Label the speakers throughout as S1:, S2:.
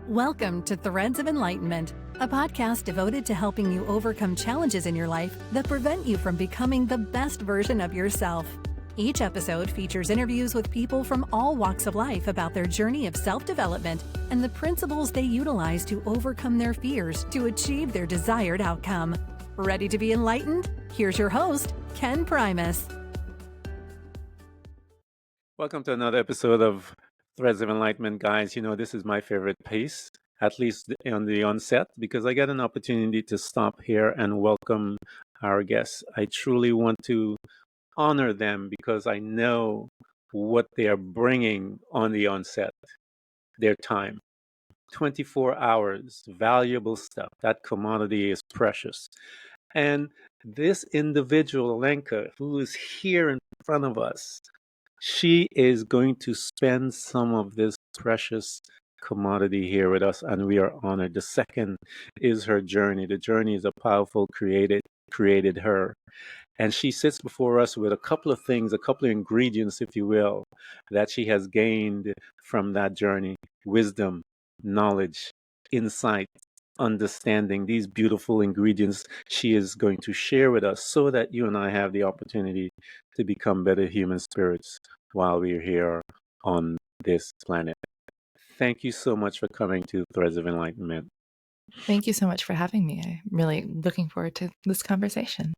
S1: Welcome to Threads of Enlightenment, a podcast devoted to helping you overcome challenges in your life that prevent you from becoming the best version of yourself. Each episode features interviews with people from all walks of life about their journey of self-development and the principles they utilize to overcome their fears to achieve their desired outcome. Ready to be enlightened? Here's your host, Ken Primus.
S2: Welcome to another episode of Threads of Enlightenment, guys. You know, this is my favorite piece, at least on the onset, because I get an opportunity to stop here and welcome our guests. I truly want to honor them because I know what they are bringing on the onset, their time. 24 hours, valuable stuff. That commodity is precious. And this individual, Alenka, who is here in front of us, she is going to spend some of this precious commodity here with us, and we are honored. The second is her journey. The journey is a powerful created her. And she sits before us with a couple of things, a couple of ingredients, if you will, that she has gained from that journey: wisdom, knowledge, insight, understanding. These beautiful ingredients she is going to share with us so that you and I have the opportunity to become better human spirits while we're here on this planet. Thank you so much for coming to Threads of Enlightenment.
S3: Thank you so much for having me. I'm really looking forward to this conversation.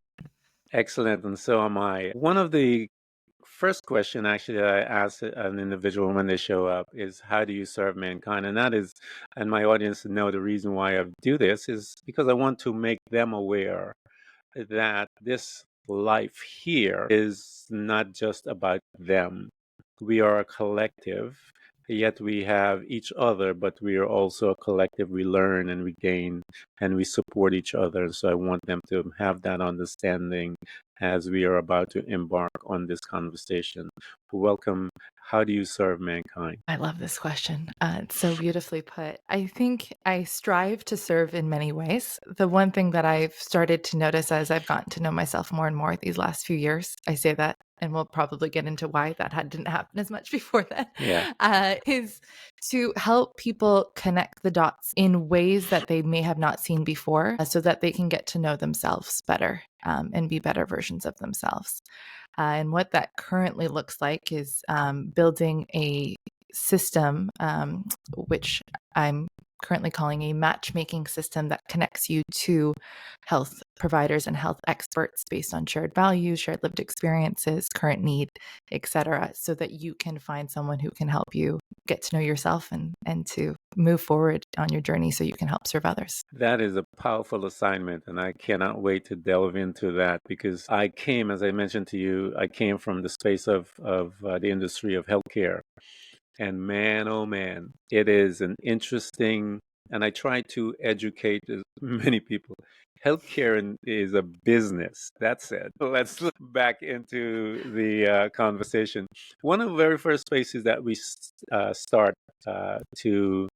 S2: Excellent, and so am I. One of the first question actually that I ask an individual when they show up is, how do you serve mankind? And that is, and my audience know the reason why I do this is because I want to make them aware that this life here is not just about them. We are a collective, yet we have each other, but we are also a collective. We learn and we gain and we support each other. And so I want them to have that understanding as we are about to embark on this conversation. Welcome. How do you serve mankind?
S3: I love this question. It's so beautifully put. I think I strive to serve in many ways. The one thing that I've started to notice as I've gotten to know myself more and more these last few years, I say that, and we'll probably get into why that didn't happen as much before then, is to help people connect the dots in ways that they may have not seen before so that they can get to know themselves better and be better versions of themselves. And what that currently looks like is building a system, which I'm currently calling a matchmaking system, that connects you to health providers and health experts based on shared values, shared lived experiences, current need, etc., so that you can find someone who can help you get to know yourself and to move forward on your journey so you can help serve others.
S2: That is a powerful assignment, and I cannot wait to delve into that because I came, as I mentioned to you, I came from the space of the industry of healthcare. And man, oh man, it is an interesting, and I try to educate as many people. Healthcare is a business. That said, let's look back into the conversation. One of the very first places that we start to,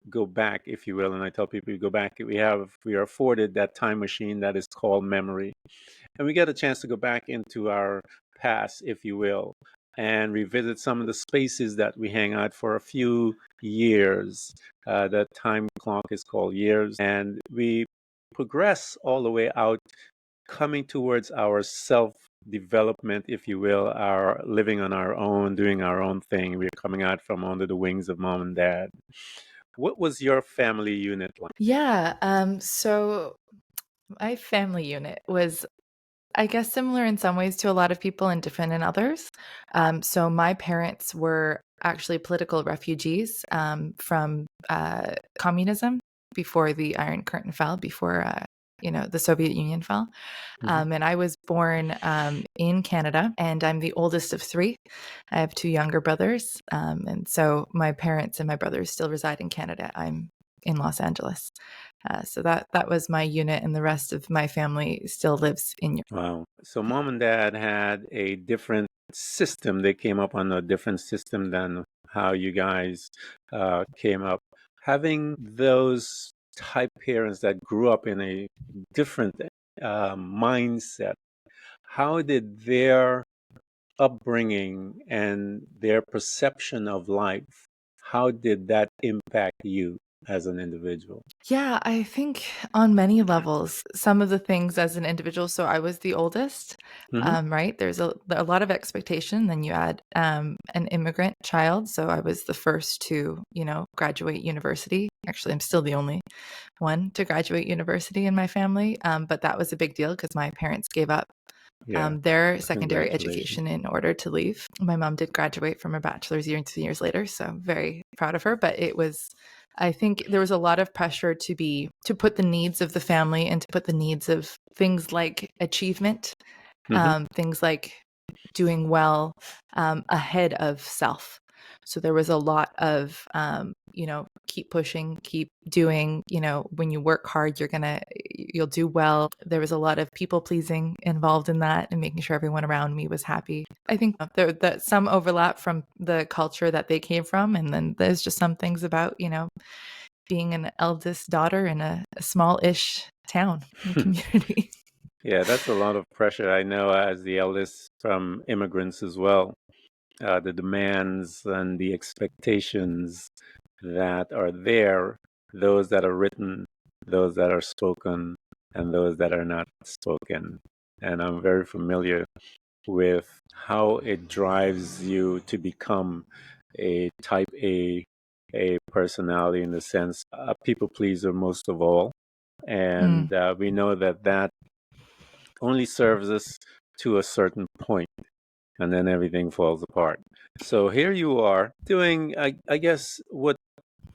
S2: go back, if you will, and I tell people, you go back, we are afforded that time machine that is called memory. And we get a chance to go back into our past, if you will, and revisit some of the spaces that we hang out for a few years. The time clock is called years. And we progress all the way out, coming towards our self-development, if you will, our living on our own, doing our own thing. We're coming out from under the wings of mom and dad. What was your family unit like?
S3: Yeah. So my family unit was, I guess, similar in some ways to a lot of people and different in others. So my parents were actually political refugees from communism before the Iron Curtain fell, before the Soviet Union fell. And I was born in Canada, and I'm the oldest of three. I have two younger brothers. And so my parents and my brothers still reside in Canada. I'm in Los Angeles. So that was my unit, and the rest of my family still lives in Europe.
S2: Wow. So mom and dad had a different system. They came up on a different system than how you guys came up. Having those type parents that grew up in a different mindset, how did their upbringing and their perception of life how did that impact you as an individual?
S3: Yeah, I think on many levels, some of the things as an individual. So I was the oldest,
S2: Hmm.
S3: right? There's a lot of expectation. Then you add an immigrant child. So I was the first to, graduate university. Actually, I'm still the only one to graduate university in my family. But that was a big deal because my parents gave up
S2: Yeah.
S3: their secondary
S2: Congratulations.
S3: education in order to leave. My mom did graduate from her bachelor's year 2 years later, so I'm very proud of her. But I think there was a lot of pressure to put the needs of the family and to put the needs of things like achievement,
S2: Hmm.
S3: things like doing well ahead of self. So there was a lot of, keep pushing, keep doing, when you work hard, you'll do well. There was a lot of people pleasing involved in that and making sure everyone around me was happy. I think that some overlap from the culture that they came from. And then there's just some things about, being an eldest daughter in a small-ish town and community.
S2: Yeah, that's a lot of pressure. I know as the eldest from immigrants as well, the demands and the expectations that are there, those that are written, those that are spoken, and those that are not spoken. And I'm very familiar with how it drives you to become a type A personality in the sense a people pleaser most of all.
S3: Mm.
S2: And we know that that only serves us to a certain point, and then everything falls apart. So here you are doing, I guess, what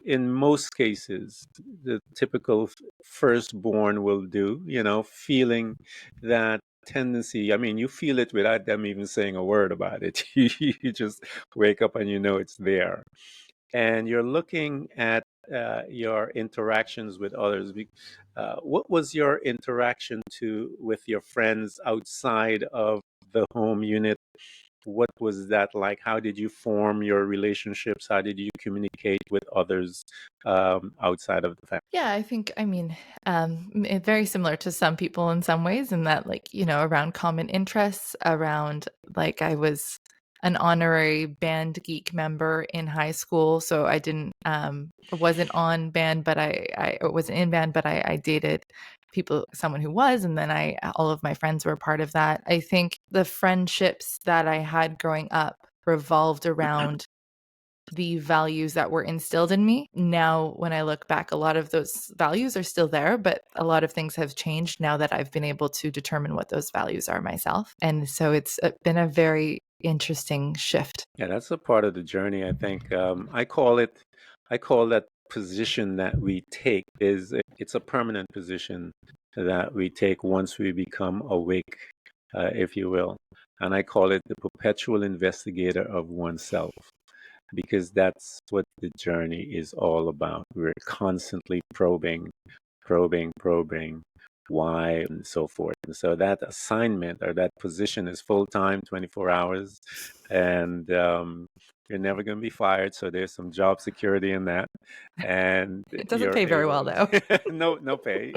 S2: in most cases the typical firstborn will do, feeling that tendency. I mean, you feel it without them even saying a word about it. You just wake up and you know it's there. And you're looking at your interactions with others. What was your interaction with your friends outside of the home unit? What was that like? How did you form your relationships? How did you communicate with others outside of the family?
S3: Yeah, I mean, very similar to some people in some ways, in that, like, around common interests, around, like, I was an honorary band geek member in high school. So I wasn't on band, but I wasn't in band, but I dated someone who was, and then all of my friends were part of that. I think the friendships that I had growing up revolved around the values that were instilled in me. Now, when I look back, a lot of those values are still there, but a lot of things have changed now that I've been able to determine what those values are myself. And so it's been a very interesting shift.
S2: Yeah, that's a part of the journey. I think I call that position that we take it's a permanent position that we take once we become awake, if you will, and I call it the perpetual investigator of oneself, because that's what the journey is all about. We're constantly probing why, and so forth. And so that assignment or that position is full time, 24 hours, and you're never going to be fired. So there's some job security in that, and
S3: It doesn't
S2: you're
S3: pay very well,
S2: able
S3: though.
S2: no pay,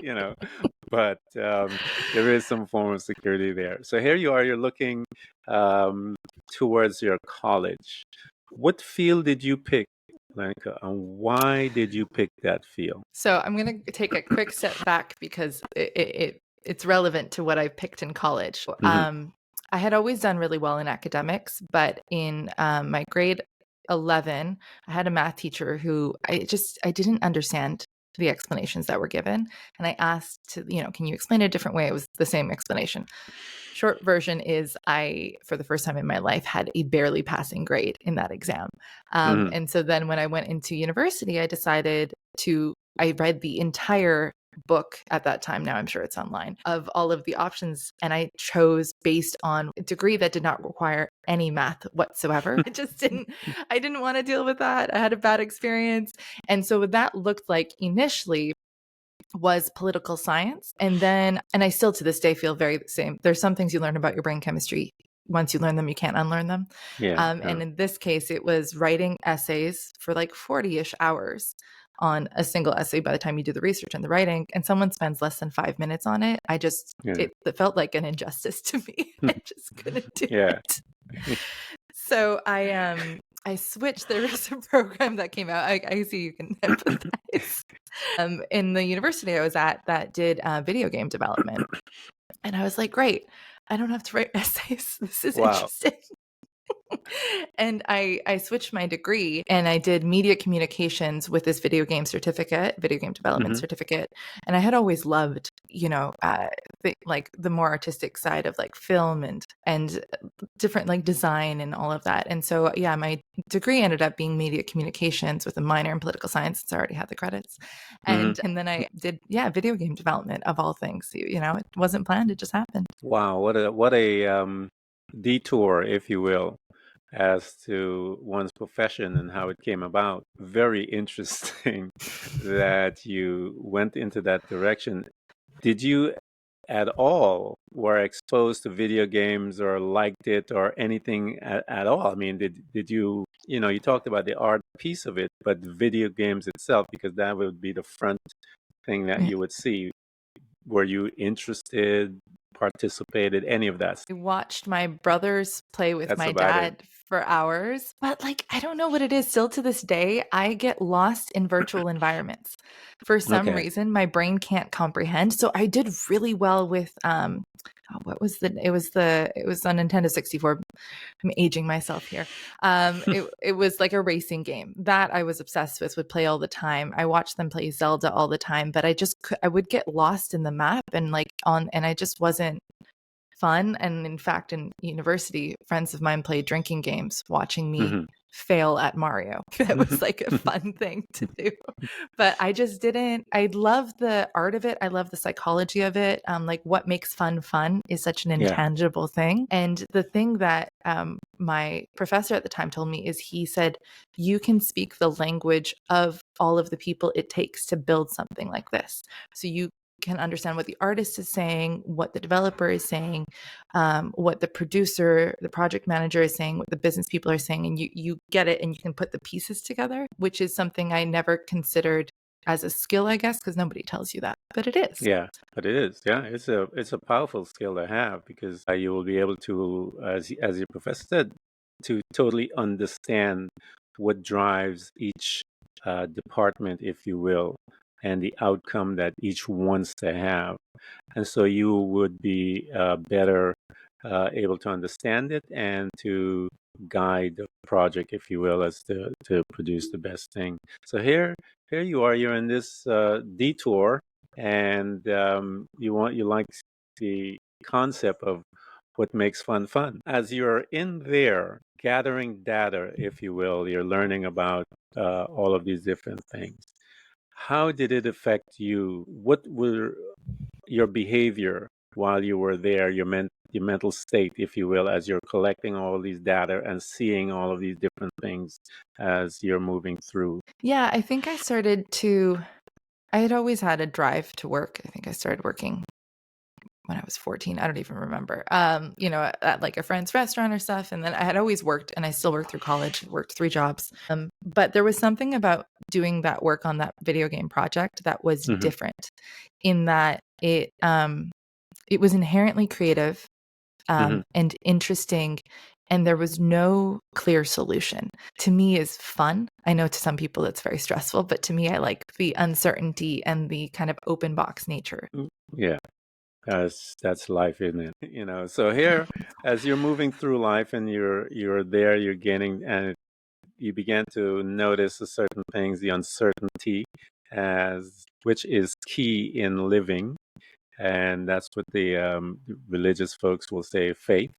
S2: but there is some form of security there. So here you are, you're looking um, towards your college. What field did you pick, Alenka, and why did you pick that field?
S3: So I'm going to take a quick step back because it's relevant to what I picked in college.
S2: Mm-hmm.
S3: I had always done really well in academics, but in my grade 11, I had a math teacher who I didn't understand the explanations that were given. And I asked can you explain it a different way? It was the same explanation. Short version is for the first time in my life, had a barely passing grade in that exam.
S2: Mm-hmm.
S3: And so then when I went into university, I read the entire book at that time. Now I'm sure it's online, of all of the options. And I chose based on a degree that did not require any math whatsoever. I didn't want to deal with that. I had a bad experience. And so what that looked like initially was political science. And I still to this day feel very the same. There's some things you learn about your brain chemistry. Once you learn them, you can't unlearn them.
S2: Yeah.
S3: And in this case, it was writing essays for like 40-ish hours on a single essay by the time you do the research and the writing, and someone spends less than 5 minutes on it.
S2: Yeah.
S3: It felt like an injustice to me. I just couldn't do
S2: Yeah.
S3: it. So I switched. There was a program that came out. I see you can empathize. In the university I was at that did video game development. And I was like, great, I don't have to write essays. This is
S2: Wow.
S3: interesting. And I switched my degree and I did media communications with this video game development certificate. And I had always loved, the more artistic side of like film and different like design and all of that. And so, yeah, my degree ended up being media communications with a minor in political science, since I already had the credits. And then I did, video game development of all things. It wasn't planned; it just happened.
S2: Wow, what a detour, if you will, as to one's profession and how it came about. Very interesting that you went into that direction. Did you at all were exposed to video games or liked it or anything at all? I mean, did you, you talked about the art piece of it, but video games itself, because that would be the front thing that you would see. Were you interested, participated, any of that?
S3: I watched my brothers play with my dad for hours, but like, I don't know what it is. Still to this day, I get lost in virtual environments. For some reason, my brain can't comprehend. So I did really well with, what was it was on Nintendo 64. I'm aging myself here. It was like a racing game that I was obsessed with, would play all the time. I watched them play Zelda all the time, but I would get lost in the map and I just wasn't fun. And in fact, in university, friends of mine played drinking games, watching me fail at Mario. That was like a fun thing to do. But I just didn't. I love the art of it. I love the psychology of it. Like what makes fun is such an intangible thing. And the thing that my professor at the time told me is, he said, you can speak the language of all of the people it takes to build something like this. So you can understand what the artist is saying, what the developer is saying, what the producer, the project manager is saying, what the business people are saying, and you get it and you can put the pieces together, which is something I never considered as a skill, I guess, because nobody tells you that, but it is.
S2: Yeah, but it is. Yeah, it's a powerful skill to have, because you will be able to, as your professor said, to totally understand what drives each department, if you will, and the outcome that each wants to have. And so you would be better able to understand it and to guide the project, if you will, as to produce the best thing. So here you are, you're in this detour, and you like the concept of what makes fun. As you're in there gathering data, if you will, you're learning about all of these different things. How did it affect you? What were your behavior while you were there, your mental state, if you will, as you're collecting all these data and seeing all of these different things as you're moving through?
S3: Yeah, I think I had always had a drive to work. I think I started working when I was 14. I don't even remember, at like a friend's restaurant or stuff. And then I had always worked, and I still worked through college, worked 3 jobs. But there was something about doing that work on that video game project that was different, in that it was inherently creative and interesting. And there was no clear solution. To me, is fun. I know to some people it's very stressful, but to me, I like the uncertainty and the kind of open box nature.
S2: Yeah. That's life, isn't it? So here, as you're moving through life and you're there, you're gaining, and you began to notice the certain things, the uncertainty, which is key in living, and that's what the religious folks will say, faith.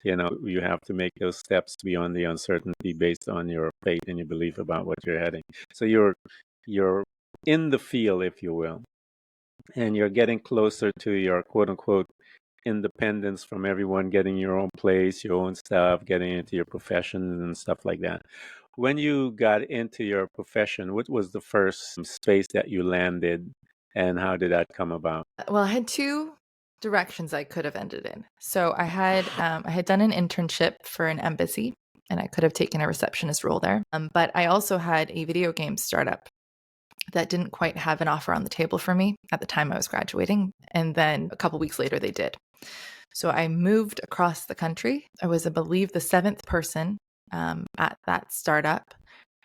S2: You have to make those steps beyond the uncertainty based on your faith and your belief about what you're heading. So you're in the field, if you will, and you're getting closer to your quote unquote independence from everyone, getting your own place, your own stuff, getting into your profession and stuff like that. When you got into your profession, what was the first space that you landed, and how did that come about?
S3: Well, I had 2 directions I could have ended in. So I had done an internship for an embassy, and I could have taken a receptionist role there. But I also had a video game startup that didn't quite have an offer on the table for me at the time I was graduating. And then a couple weeks later, they did. So I moved across the country. I was, I believe, the 7th person at that startup.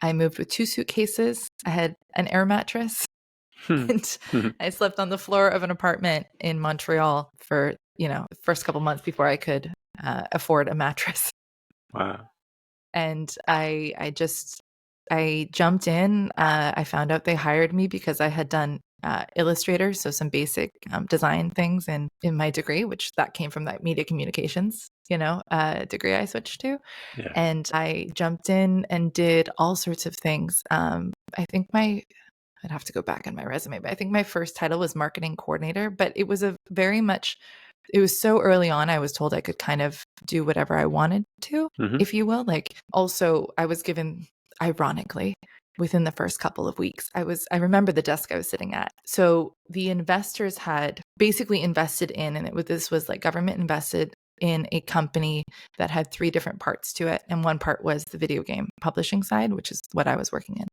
S3: I moved with 2 suitcases. I had an air mattress and I slept on the floor of an apartment in Montreal for, the first couple months before I could afford a mattress.
S2: Wow.
S3: And I jumped in. I found out they hired me because I had done Illustrator, so some basic design things in my degree, which that came from that media communications, degree I switched to.
S2: Yeah.
S3: And I jumped in and did all sorts of things. I think I'd have to go back on my resume, but I think my first title was marketing coordinator, but it was it was so early on, I was told I could kind of do whatever I wanted to, if you will. Like, also, I was given, ironically, within the first couple of weeks, I remember the desk I was sitting at. So the investors had basically invested in, and this was like government invested in a company that had 3 different parts to it. And one part was the video game publishing side, which is what I was working in.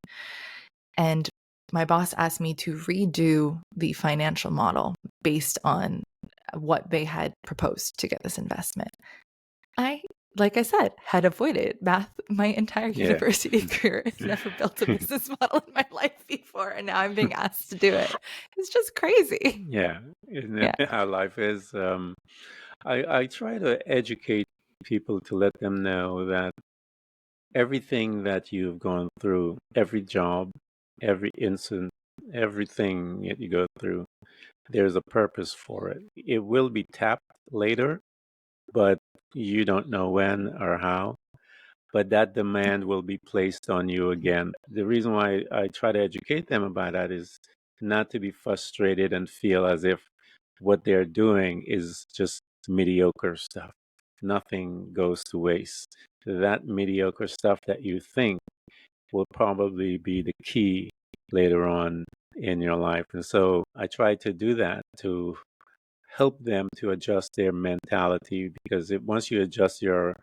S3: And my boss asked me to redo the financial model based on what they had proposed to get this investment. Like I said, had avoided math my entire university career. I've never built a business model in my life before, and now I'm being asked to do it. It's just crazy.
S2: Yeah, isn't it how life is? I try to educate people to let them know that everything that you've gone through, every job, every incident, everything that you go through, there's a purpose for it. It will be tapped later, but you don't know when or how. But that demand will be placed on you again. The reason why I try to educate them about that is not to be frustrated and feel as if what they're doing is just mediocre stuff. Nothing goes to waste. That mediocre stuff that you think will probably be the key later on in your life. And so I try to do that to help them to adjust their mentality, because once you adjust your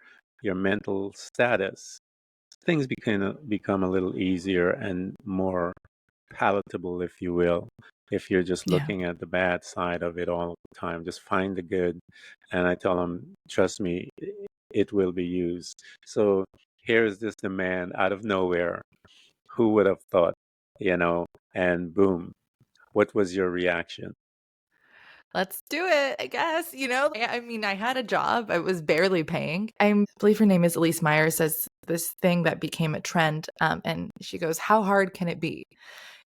S2: mental status, things become a little easier and more palatable, if you will. If you're just looking at the bad side of it all the time, just find the good. And I tell them, trust me, it will be used. So here's this demand out of nowhere. Who would have thought, and boom, what was your reaction?
S3: Let's do it, I guess. I mean, I had a job. I was barely paying. I believe her name is Elise Myers, says this thing that became a trend. And she goes, how hard can it be?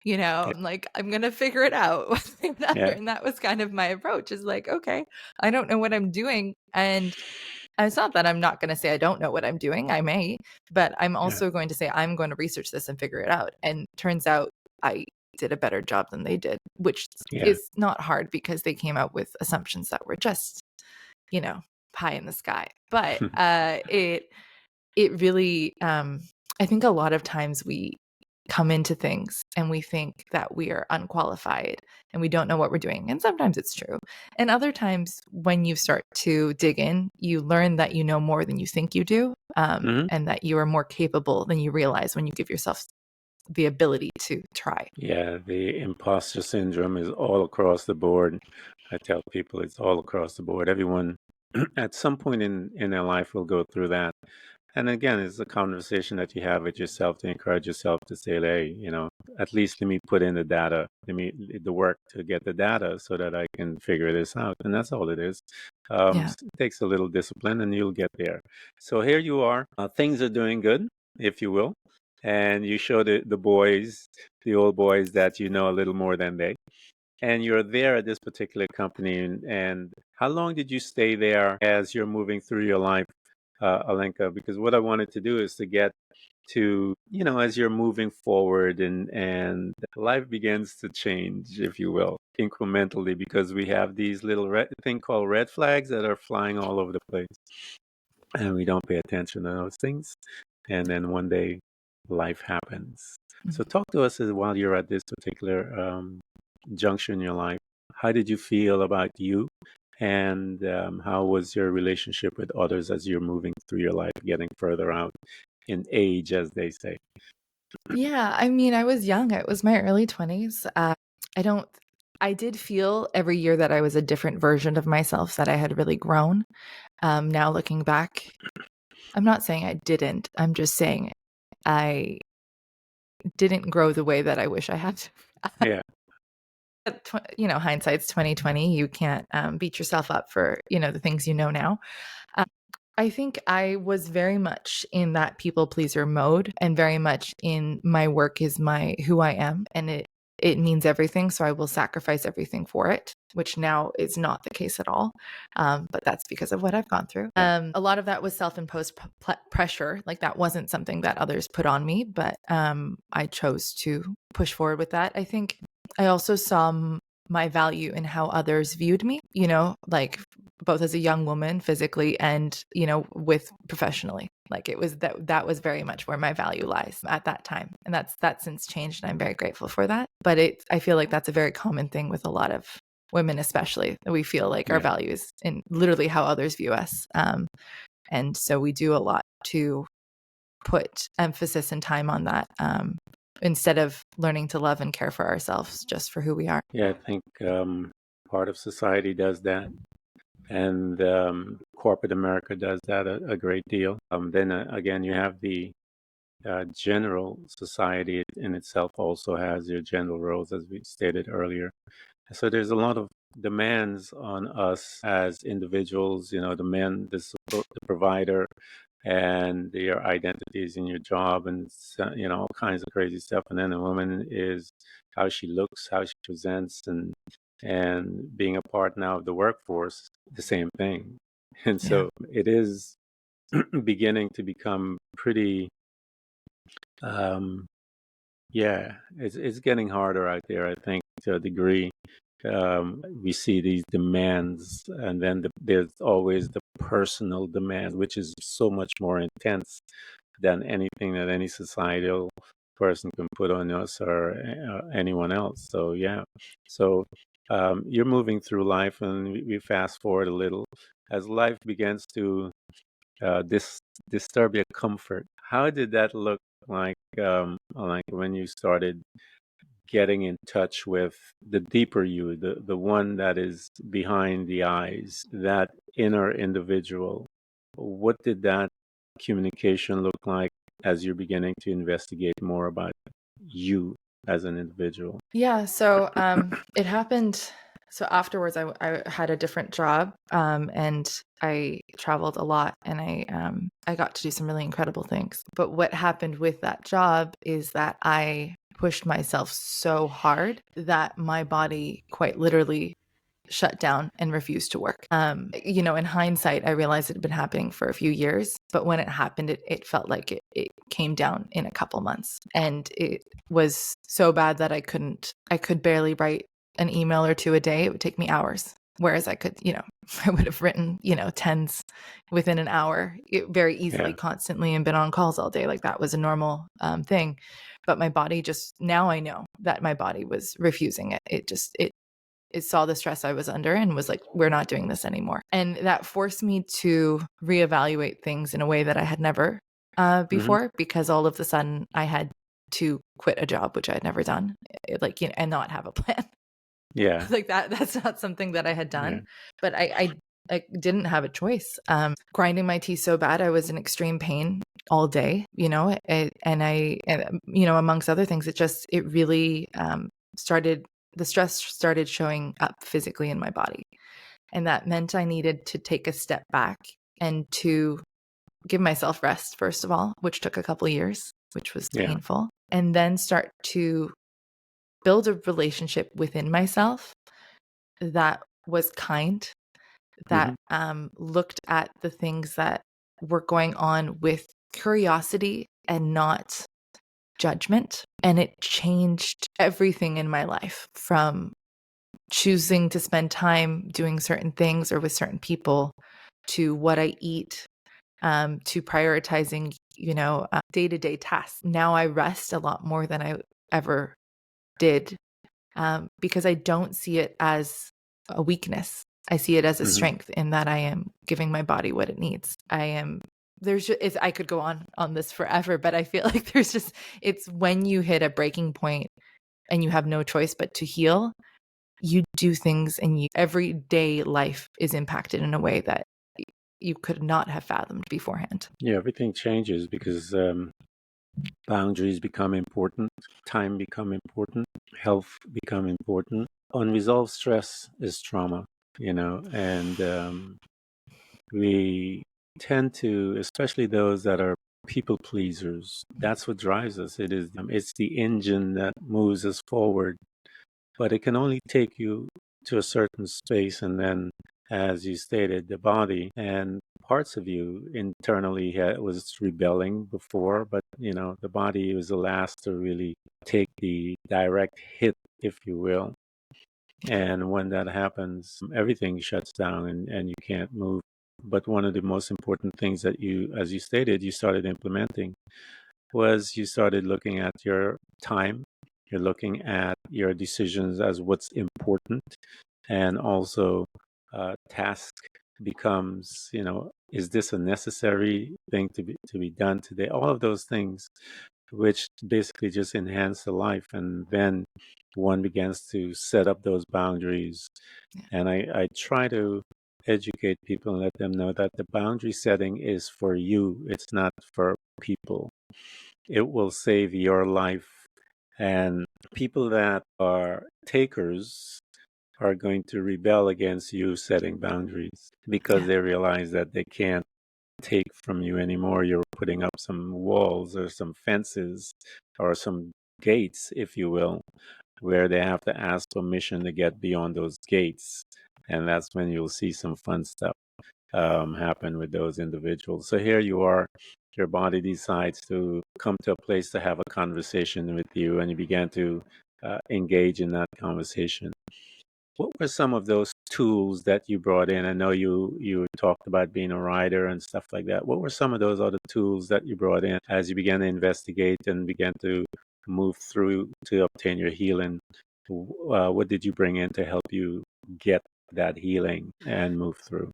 S3: I'm like, I'm going to figure it out. And that was kind of my approach, is like, okay, I don't know what I'm doing. And it's not that I'm not going to say I don't know what I'm doing. I may, but I'm also going to say I'm going to research this and figure it out. And turns out I did a better job than they did, which is not hard because they came out with assumptions that were just, pie in the sky. But it really, I think a lot of times we come into things and we think that we are unqualified and we don't know what we're doing. And sometimes it's true. And other times when you start to dig in, you learn that you know more than you think you do, and that you are more capable than you realize when you give yourself the ability to try.
S2: Yeah, the imposter syndrome is all across the board. I tell people it's all across the board. Everyone at some point in their life will go through that. And again, it's a conversation that you have with yourself to encourage yourself to say, hey, at least let me put in the data, the work to get the data so that I can figure this out. And that's all it is. It takes a little discipline and you'll get there. So here you are. Things are doing good, if you will. And you show the boys, the old boys, that you know a little more than they. And you're there at this particular company. And how long did you stay there as you're moving through your life, Alenka? Because what I wanted to do is to get to, as you're moving forward and life begins to change, if you will, incrementally, because we have these little thing called red flags that are flying all over the place. And we don't pay attention to those things. And then one day, life happens. So talk to us while you're at this particular juncture in your life. How did you feel about you? And how was your relationship with others as you're moving through your life, getting further out in age, as they say?
S3: Yeah, I mean, I was young. It was my early 20s. I did feel every year that I was a different version of myself, that I had really grown. Now looking back, I'm not saying I didn't. I'm just saying I didn't grow the way that I wish I had.
S2: Yeah.
S3: Hindsight's 2020. You can't beat yourself up for, the things you know now. I think I was very much in that people pleaser mode, and very much in my work is who I am, and it means everything. So I will sacrifice everything for it, which now is not the case at all. But that's because of what I've gone through. A lot of that was self-imposed pressure. Like, that wasn't something that others put on me, but I chose to push forward with that. I think I also saw my value in how others viewed me, like both as a young woman physically and, with professionally. Like, it was that was very much where my value lies at that time. And that's since changed, and I'm very grateful for that. But I feel like that's a very common thing with a lot of women, especially, that we feel like our values in literally how others view us. And so we do a lot to put emphasis and time on that, instead of learning to love and care for ourselves just for who we are.
S2: Yeah, I think part of society does that. And corporate America does that a great deal. Then again, you have the general society in itself also has your general roles, as we stated earlier. So there's a lot of demands on us as individuals, the men, the provider, and your identities in your job, and all kinds of crazy stuff. And then the woman is how she looks, how she presents, and being a part now of the workforce, the same thing. And so it is beginning to become pretty, it's getting harder out there, I think, to a degree. We see these demands, and then there's always the personal demand, which is so much more intense than anything that any societal person can put on us or anyone else. So you're moving through life, and we fast forward a little. As life begins to disturb your comfort, how did that look like when you started getting in touch with the deeper you, the one that is behind the eyes, that inner individual? What did that communication look like as you're beginning to investigate more about you as an individual?
S3: Yeah, so it happened. So afterwards, I had a different job, and I traveled a lot, and I got to do some really incredible things. But what happened with that job is that I pushed myself so hard that my body quite literally shut down and refused to work. In hindsight, I realized it had been happening for a few years, but when it happened, it felt like it came down in a couple months, and it was so bad that I could barely write an email or two a day. It would take me hours. Whereas I could, I would have written, tens within an hour very easily, constantly, and been on calls all day. Like, that was a normal thing. But my body now I know that my body was refusing it. It saw the stress I was under and was like, we're not doing this anymore. And that forced me to reevaluate things in a way that I had never before, because all of a sudden I had to quit a job, which I had never done, and not have a plan.
S2: Yeah.
S3: Like that's not something that I had done, but I didn't have a choice. Grinding my teeth so bad, I was in extreme pain all day, amongst other things, it really the stress started showing up physically in my body. And that meant I needed to take a step back and to give myself rest, first of all, which took a couple of years, which was painful, and then start to build a relationship within myself that was kind, that looked at the things that were going on with curiosity and not judgment. And it changed everything in my life, from choosing to spend time doing certain things or with certain people, to what I eat, to prioritizing, day-to-day tasks. Now I rest a lot more than I ever did, because I don't see it as a weakness. I see it as a strength, in that I am giving my body what it needs. I could go on this forever, but I feel like it's when you hit a breaking point and you have no choice but to heal, you do things, and everyday life is impacted in a way that you could not have fathomed beforehand.
S2: Yeah, everything changes because boundaries become important, time become important, health become important. Unresolved stress is trauma, and we tend to, especially those that are people pleasers, that's what drives us. It's the engine that moves us forward, but it can only take you to a certain space, and then, as you stated, the body and parts of you internally was rebelling before, but the body was the last to really take the direct hit, if you will. And when that happens, everything shuts down, and you can't move. But one of the most important things that you, as you stated, you started implementing was you started looking at your time. You're looking at your decisions as what's important, and also task becomes, is this a necessary thing to be done today? All of those things, which basically just enhance the life, and then one begins to set up those boundaries. And I try to educate people and let them know that the boundary setting is for you. It's not for people. It will save your life. And people that are takers are going to rebel against you setting boundaries because
S3: Yeah.
S2: they realize that they can't take from you anymore. You're putting up some walls or some fences or some gates, if you will, where they have to ask permission to get beyond those gates. And that's when you'll see some fun stuff happen with those individuals. So here you are, your body decides to come to a place to have a conversation with you, and you began to engage in that conversation. What were some of those tools that you brought in? I know you talked about being a writer and stuff like that. What were some of those other tools that you brought in as you began to investigate and began to move through to obtain your healing? What did you bring in to help you get that healing and move through?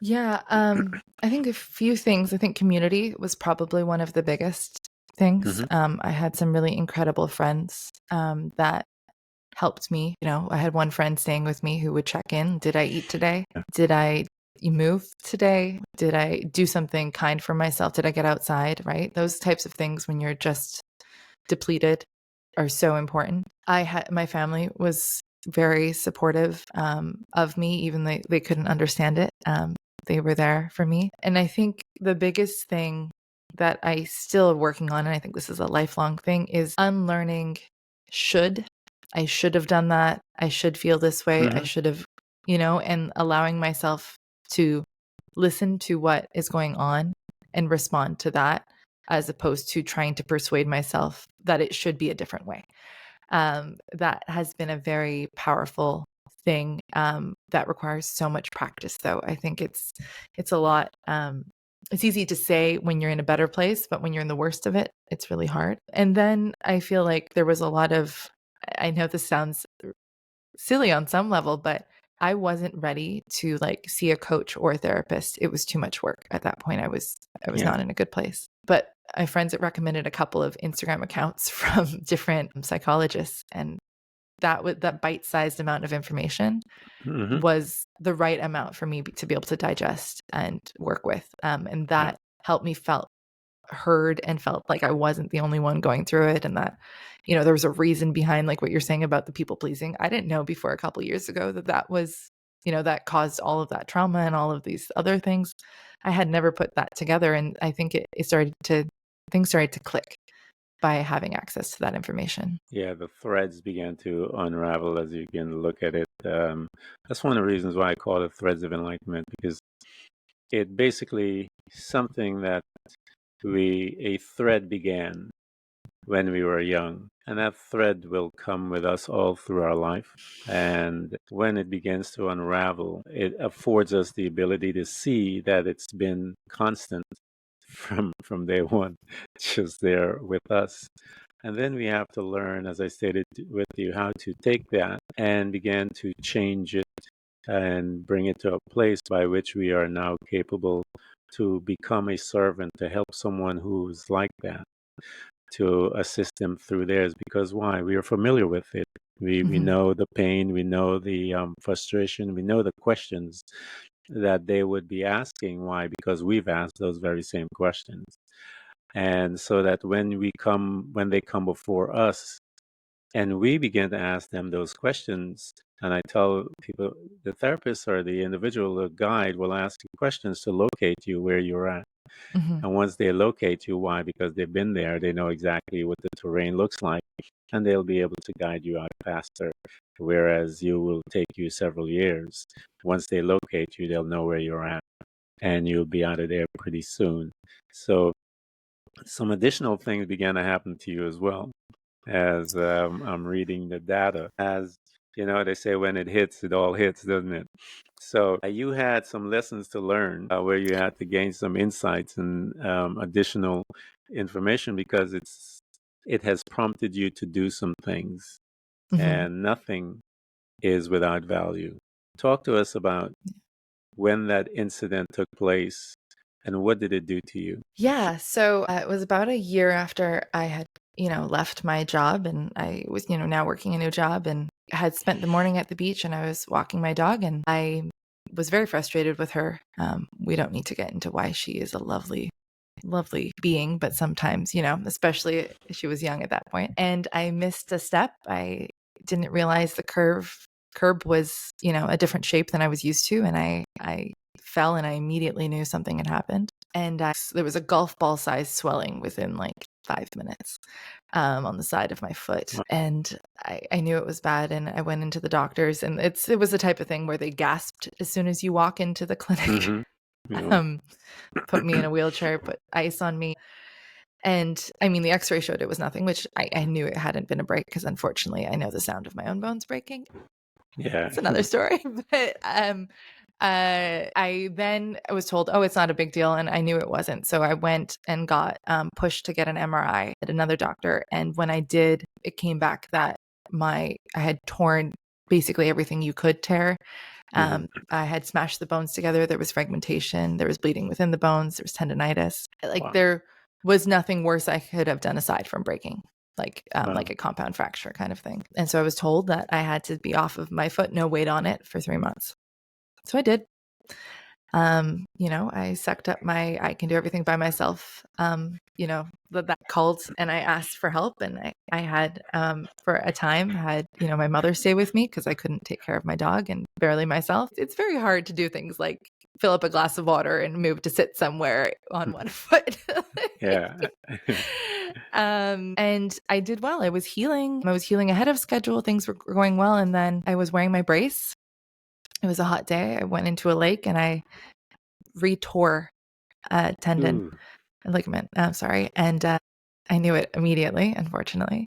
S3: Yeah, I think a few things. I think community was probably one of the biggest things. I had some really incredible friends that helped me. I had one friend staying with me who would check in. Did I eat today? Did I move today? Did I do something kind for myself? Did I get outside? Right? Those types of things when you're just depleted are so important. My family was very supportive of me, even though they couldn't understand it. They were there for me. And I think the biggest thing that I still am working on, and I think this is a lifelong thing, is unlearning should. I should have done that. I should feel this way. I should have, and allowing myself to listen to what is going on and respond to that, as opposed to trying to persuade myself that it should be a different way. That has been a very powerful thing that requires so much practice, though. I think it's a lot. It's easy to say when you're in a better place, but when you're in the worst of it, it's really hard. And then I feel like there was a lot of, I know this sounds silly on some level, but I wasn't ready to see a coach or a therapist. It was too much work at that point. I was not in a good place. But my friends had recommended a couple of Instagram accounts from different psychologists, and that bite-sized amount of information was the right amount for me to be able to digest and work with. And that helped me felt heard and felt like I wasn't the only one going through it, and that there was a reason behind what you're saying about the people pleasing. I didn't know before a couple of years ago that was that caused all of that trauma and all of these other things. I had never put that together, and I think things started to click by having access to that information.
S2: Yeah, the threads began to unravel as you begin to look at it. That's one of the reasons why I call it threads of enlightenment, because it basically something that a thread began when we were young, and that thread will come with us all through our life. And when it begins to unravel, it affords us the ability to see that it's been constant from day one, just there with us. And then we have to learn, as I stated with you, how to take that and begin to change it and bring it to a place by which we are now capable to become a servant, to help someone who's like that, to assist them through theirs. Because why? We are familiar with it. We know the pain, we know the frustration, we know the questions, that they would be asking. Why? Because we've asked those very same questions. And so that when they come before us and we begin to ask them those questions, and I tell people, the therapist or the individual, the guide will ask you questions to locate you where you're at.
S3: Mhm.
S2: And once they locate you, why? Because they've been there, they know exactly what the terrain looks like, and they'll be able to guide you out faster. Whereas you will take you several years. Once they locate you, they'll know where you're at, and you'll be out of there pretty soon. So some additional things began to happen to you as well, as I'm reading the data. As you know, they say when it hits, it all hits, doesn't it? So you had some lessons to learn where you had to gain some insights and additional information, because it has prompted you to do some things,
S3: Mhm.
S2: and nothing is without value. Talk to us about when that incident took place and what did it do to you?
S3: Yeah, so it was about a year after I had, left my job, and I was, now working a new job, and I had spent the morning at the beach, and I was walking my dog, and I was very frustrated with her. We don't need to get into why. She is a lovely, lovely being, but sometimes, especially she was young at that point, and I missed a step. I didn't realize the curb was, a different shape than I was used to, and I fell, and I immediately knew something had happened. And there was a golf ball size swelling within like 5 minutes on the side of my foot.
S2: Wow.
S3: And I knew it was bad. And I went into the doctors, and it was the type of thing where they gasped as soon as you walk into the clinic.
S2: Mm-hmm. Yeah.
S3: Put me in a wheelchair, put ice on me. And I mean, the x-ray showed it was nothing, which I knew it hadn't been a break, because unfortunately I know the sound of my own bones breaking.
S2: Yeah.
S3: It's another story. But I was told, oh, it's not a big deal. And I knew it wasn't. So I went and got pushed to get an MRI at another doctor. And when I did, it came back that I had torn basically everything you could tear.
S2: Mhm.
S3: I had smashed the bones together. There was fragmentation. There was bleeding within the bones. There was tendonitis. Like
S2: Wow.
S3: there was nothing worse I could have done aside from breaking, like
S2: Wow.
S3: a compound fracture kind of thing. And so I was told that I had to be off of my foot, no weight on it, for 3 months. So I did. I sucked up I can do everything by myself. That called, and I asked for help, and I had, for a time, had, my mother stay with me because I couldn't take care of my dog and barely myself. It's very hard to do things like fill up a glass of water and move to sit somewhere on one foot.
S2: Yeah.
S3: And I did well. I was healing ahead of schedule. Things were going well. And then I was wearing my brace. It was a hot day. I went into a lake and I retore a tendon,
S2: Ooh.
S3: a ligament. I'm sorry. And I knew it immediately, unfortunately.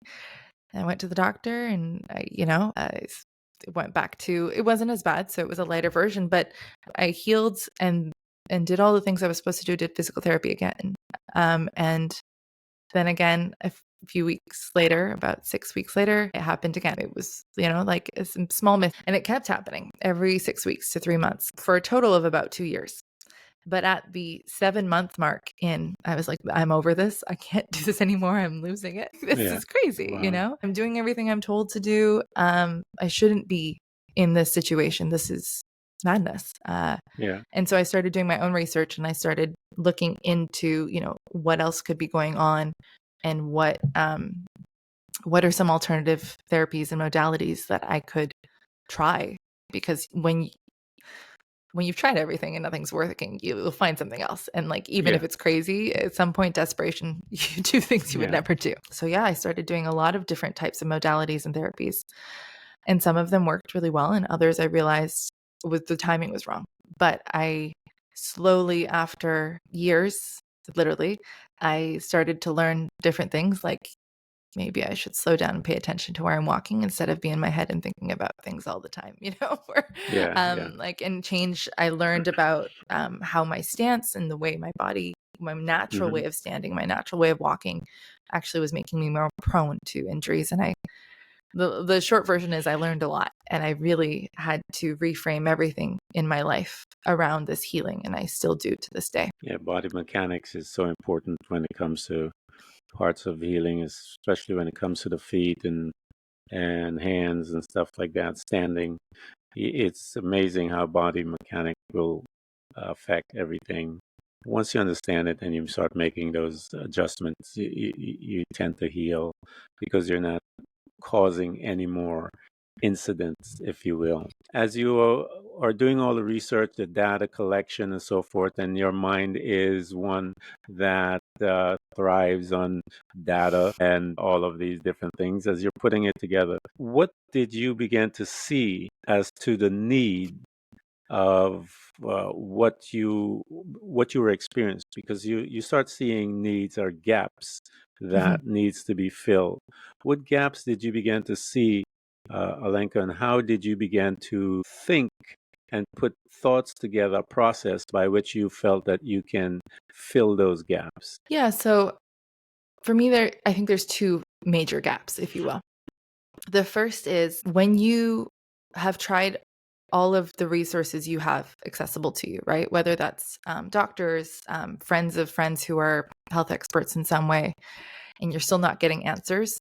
S3: And I went to the doctor, and I went back to, it wasn't as bad. So it was a lighter version, but I healed and did all the things I was supposed to do, did physical therapy again. And then again, a few weeks later, about 6 weeks later, it happened again. It was, like a small myth. And it kept happening every 6 weeks to 3 months for a total of about 2 years. But at the 7-month mark in, I was like, I'm over this. I can't do this anymore. I'm losing it. This
S2: Yeah.
S3: is crazy.
S2: Wow.
S3: I'm doing everything I'm told to do. I shouldn't be in this situation. This is madness.
S2: Yeah.
S3: And so I started doing my own research, and I started looking into, what else could be going on, and what are some alternative therapies and modalities that I could try. Because when you've tried everything and nothing's working, you'll find something else. And like, even if
S2: Yeah.
S3: it's crazy, at some point, desperation, you do things you would
S2: Yeah.
S3: never do. So yeah, I started doing a lot of different types of modalities and therapies. And some of them worked really well, and others I realized the timing was wrong. But I slowly, after years, literally, I started to learn different things, like maybe I should slow down and pay attention to where I'm walking instead of being in my head and thinking about things all the time,
S2: Yeah. Yeah.
S3: and change. I learned about how my stance and the way my body, my natural
S2: Mhm.
S3: way of standing, my natural way of walking actually was making me more prone to injuries. And the short version is I learned a lot, and I really had to reframe everything in my life around this healing, and I still do to this day.
S2: Yeah. Body mechanics is so important when it comes to parts of healing, especially when it comes to the feet and hands and stuff like that, standing. It's amazing how body mechanic will affect everything. Once you understand it and you start making those adjustments, you tend to heal because you're not causing any more incidents, if you will. As you are doing all the research, the data collection, and so forth, and your mind is one that thrives on data and all of these different things, as you're putting it together, what did you begin to see as to the need of what you were experiencing, because you start seeing needs or gaps that needs to be filled. What gaps did you begin to see, Alenka, and how did you begin to think and put thoughts together, a process by which you felt that you can fill those gaps?
S3: Yeah. So for me, I think there's two major gaps, if you will. The first is when you have tried all of the resources you have accessible to you, right? Whether that's doctors, friends of friends who are health experts in some way, and you're still not getting answers,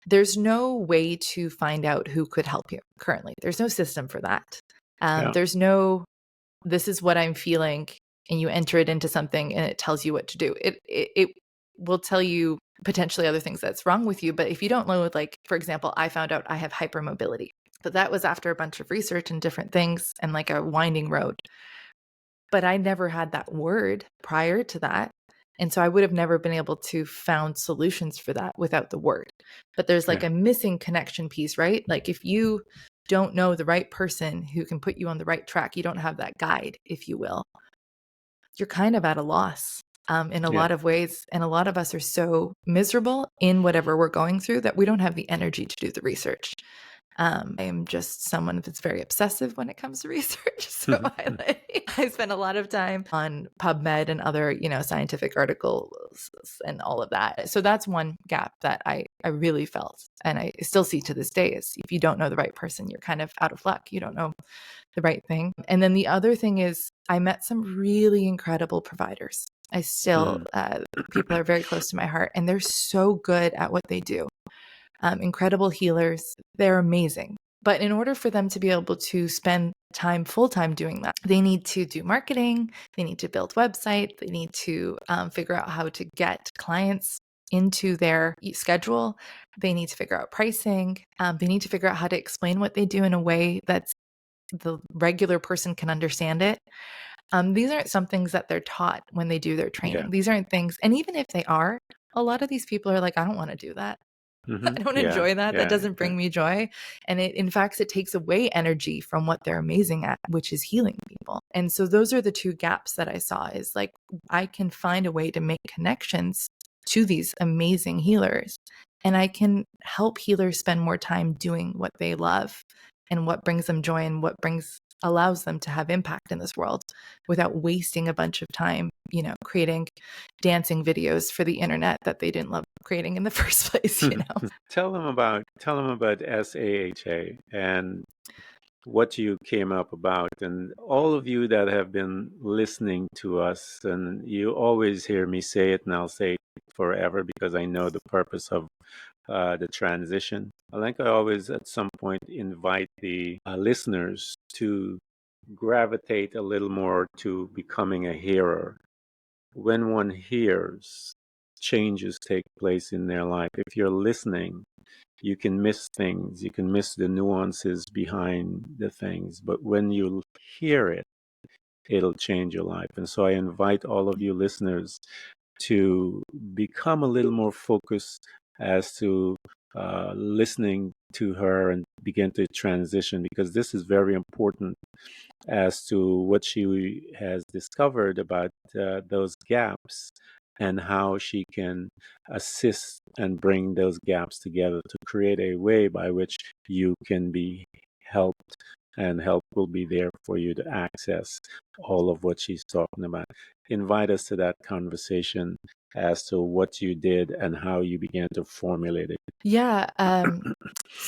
S3: there's no way to find out who could help you currently. There's no system for that.
S2: Yeah.
S3: There's no, this is what I'm feeling, and you enter it into something and it tells you what to do. It will tell you potentially other things that's wrong with you. But if you don't know, like, for example, I found out I have hypermobility, but that was after a bunch of research and different things and like a winding road. But I never had that word prior to that. And so I would have never been able to found solutions for that without the word. But there's like a missing connection piece, right? Like if you don't know the right person who can put you on the right track, you don't have that guide, if you will, you're kind of at a loss in a lot of ways. And a lot of us are so miserable in whatever we're going through that we don't have the energy to do the research. I am just someone that's very obsessive when it comes to research. So I spend a lot of time on PubMed and other, scientific articles and all of that. So that's one gap that I really felt, and I still see to this day, is if you don't know the right person, you're kind of out of luck. You don't know the right thing. And then the other thing is I met some really incredible providers. I still, people are very close to my heart, and they're so good at what they do. Incredible healers. They're amazing. But in order for them to be able to spend time full-time doing that, they need to do marketing, they need to build websites, they need to figure out how to get clients into their schedule, they need to figure out pricing, they need to figure out how to explain what they do in a way that's the regular person can understand it. These aren't some things that they're taught when they do their training. These aren't things, and even if they are, a lot of these people are like, I don't want to do that. I don't enjoy that. That doesn't bring me joy. And in fact, it takes away energy from what they're amazing at, which is healing people. And so those are the two gaps that I saw, is like, I can find a way to make connections to these amazing healers, and I can help healers spend more time doing what they love and what brings them joy and what allows them to have impact in this world without wasting a bunch of time, creating dancing videos for the internet that they didn't love creating in the first place,
S2: Tell them about SAHA and what you came up about, and all of you that have been listening to us, and you always hear me say it, and I'll say it forever because I know the purpose of the transition. Alenka always at some point invite the listeners to gravitate a little more to becoming a hearer. When one hears, changes take place in their life. If you're listening, you can miss things, you can miss the nuances behind the things, but when you hear it, it'll change your life. And so I invite all of you listeners to become a little more focused as to listening to her and begin to transition, because this is very important as to what she has discovered about those gaps and how she can assist and bring those gaps together to create a way by which you can be helped, and help will be there for you to access all of what she's talking about. Invite us to that conversation as to what you did and how you began to formulate it.
S3: Yeah.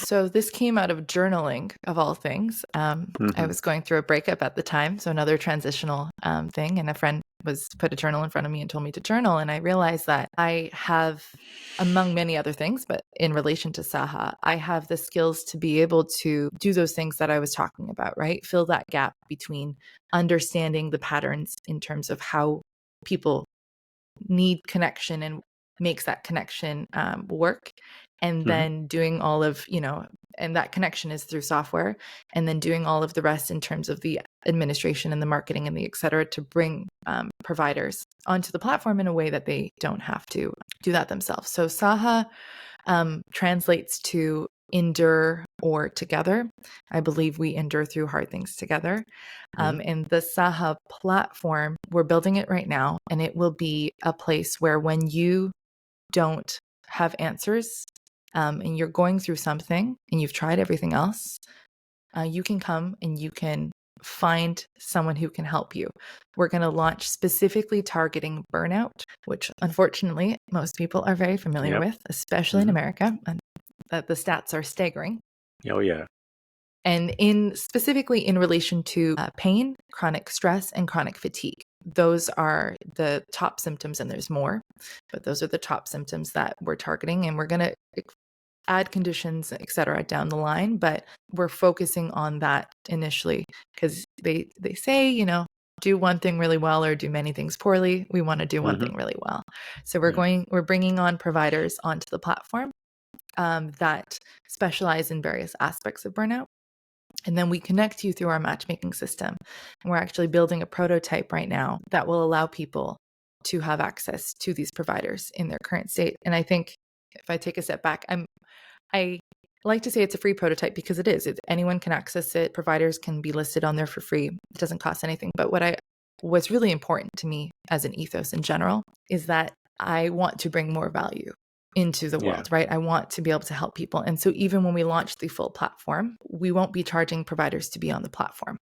S3: So this came out of journaling, of all things. I was going through a breakup at the time, so another transitional thing, and a friend was put a journal in front of me and told me to journal. And I realized that I have, among many other things, but in relation to SAHA, I have the skills to be able to do those things that I was talking about, right? Fill that gap between understanding the patterns in terms of how people need connection and makes that connection work. And then doing all of, and that connection is through software, and then doing all of the rest in terms of the administration and the marketing and the et cetera to bring providers onto the platform in a way that they don't have to do that themselves. So SAHA translates to endure or together. I believe we endure through hard things together. And the SAHA platform, we're building it right now, and it will be a place where when you don't have answers and you're going through something and you've tried everything else, you can come and you can find someone who can help you. We're going to launch specifically targeting burnout, which unfortunately most people are very familiar with, especially in America, and that the stats are staggering.
S2: Oh, yeah.
S3: And specifically in relation to pain, chronic stress, and chronic fatigue. Those are the top symptoms, and there's more, but those are the top symptoms that we're targeting, and we're going to add conditions, et cetera, down the line. But we're focusing on that initially because they say, do one thing really well or do many things poorly. We want to do one thing really well. So we're bringing on providers onto the platform that specialize in various aspects of burnout. And then we connect you through our matchmaking system. And we're actually building a prototype right now that will allow people to have access to these providers in their current state. And I think if I take a step back, I like to say it's a free prototype because it is. Anyone can access it. Providers can be listed on there for free. It doesn't cost anything. But what's really important to me as an ethos in general is that I want to bring more value into the world, right? I want to be able to help people. And so even when we launch the full platform, we won't be charging providers to be on the platform.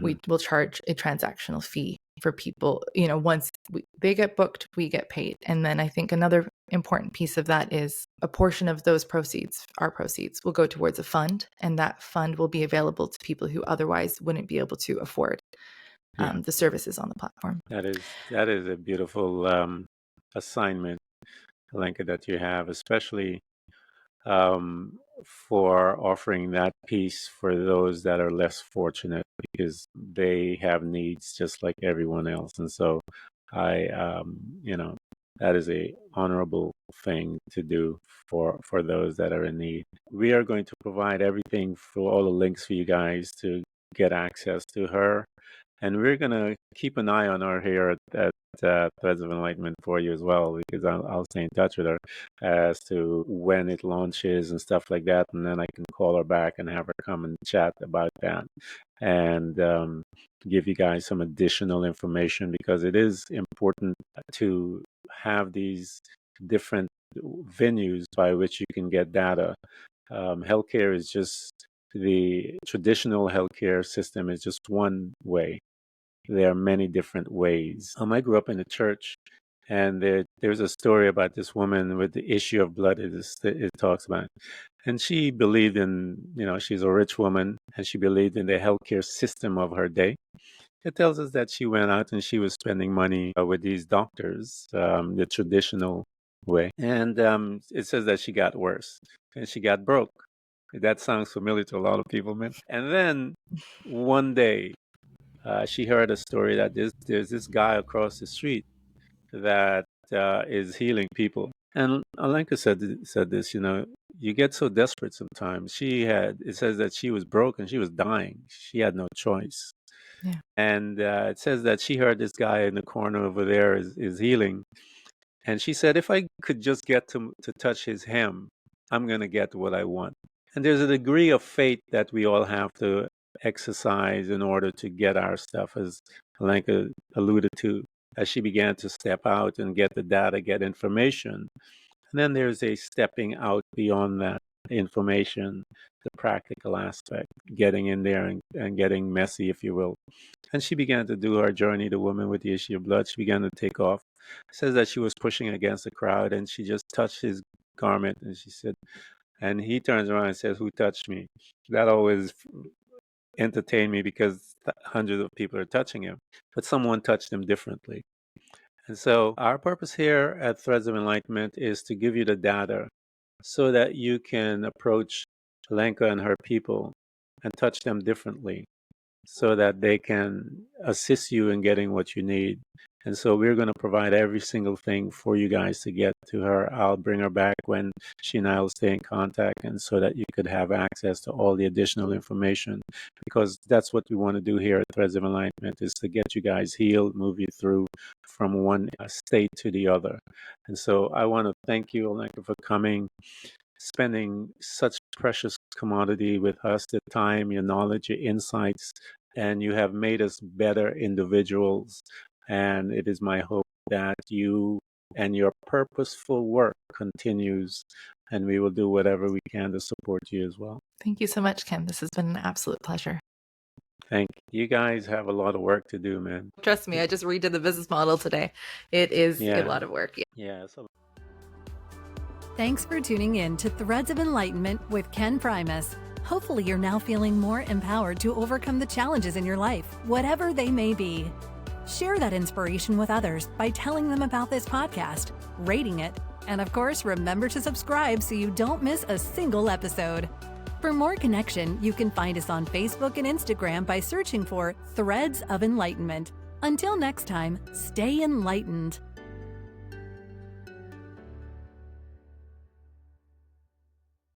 S3: We will charge a transactional fee for people. Once they get booked, we get paid. And then I think another important piece of that is a portion of those proceeds, our proceeds, will go towards a fund. And that fund will be available to people who otherwise wouldn't be able to afford the services on the platform.
S2: That is a beautiful assignment, Alenka, that you have, especially for offering that piece for those that are less fortunate, because they have needs just like everyone else. And so that is a honorable thing to do for those that are in need. We are going to provide everything for all the links for you guys to get access to her. And we're going to keep an eye on her here at Threads of Enlightenment for you as well, because I'll stay in touch with her as to when it launches and stuff like that. And then I can call her back and have her come and chat about that and give you guys some additional information, because it is important to have these different venues by which you can get data. Healthcare is just the traditional healthcare system is just one way. There are many different ways. I grew up in the church, and there's a story about this woman with the issue of blood. It talks about, and she believed in, she's a rich woman, and she believed in the healthcare system of her day. It tells us that she went out and she was spending money with these doctors, the traditional way, and it says that she got worse and she got broke. That sounds familiar to a lot of people, man. And then one day, she heard a story that there's this guy across the street that is healing people. And Alenka said this, you get so desperate sometimes. It says that she was broke and she was dying. She had no choice.
S3: Yeah.
S2: And it says that she heard this guy in the corner over there is healing. And she said, if I could just get to touch his hem, I'm going to get what I want. And there's a degree of faith that we all have to exercise in order to get our stuff, as Alenka alluded to, as she began to step out and get the data, get information. And then there's a stepping out beyond that information, the practical aspect, getting in there and getting messy, if you will. And she began to do her journey, the woman with the issue of blood. She began to take off. It says that she was pushing against the crowd, and she just touched his garment, and she said, and he turns around and says, "Who touched me?" That always entertain me because hundreds of people are touching him, but someone touched him differently. And so our purpose here at Threads of Enlightenment is to give you the data so that you can approach Alenka and her people and touch them differently so that they can assist you in getting what you need. And so we're going to provide every single thing for you guys to get to her. I'll bring her back when she and I will stay in contact, and so that you could have access to all the additional information, because that's what we want to do here at Threads of Enlightenment, is to get you guys healed, move you through from one state to the other. And so I want to thank you, Alenka, for coming, spending such precious commodity with us, the time, your knowledge, your insights, and you have made us better individuals. And it is my hope that you and your purposeful work continues, and we will do whatever we can to support you as well.
S3: Thank you so much, Ken. This has been an absolute pleasure.
S2: Thank you. You guys have a lot of work to do, man.
S3: Trust me, I just redid the business model today. It is a lot of work.
S2: Yeah. So
S1: Thanks for tuning in to Threads of Enlightenment with Ken Primus. Hopefully you're now feeling more empowered to overcome the challenges in your life, whatever they may be. Share that inspiration with others by telling them about this podcast, rating it, and of course, remember to subscribe so you don't miss a single episode. For more connection, you can find us on Facebook and Instagram by searching for Threads of Enlightenment. Until next time, stay enlightened.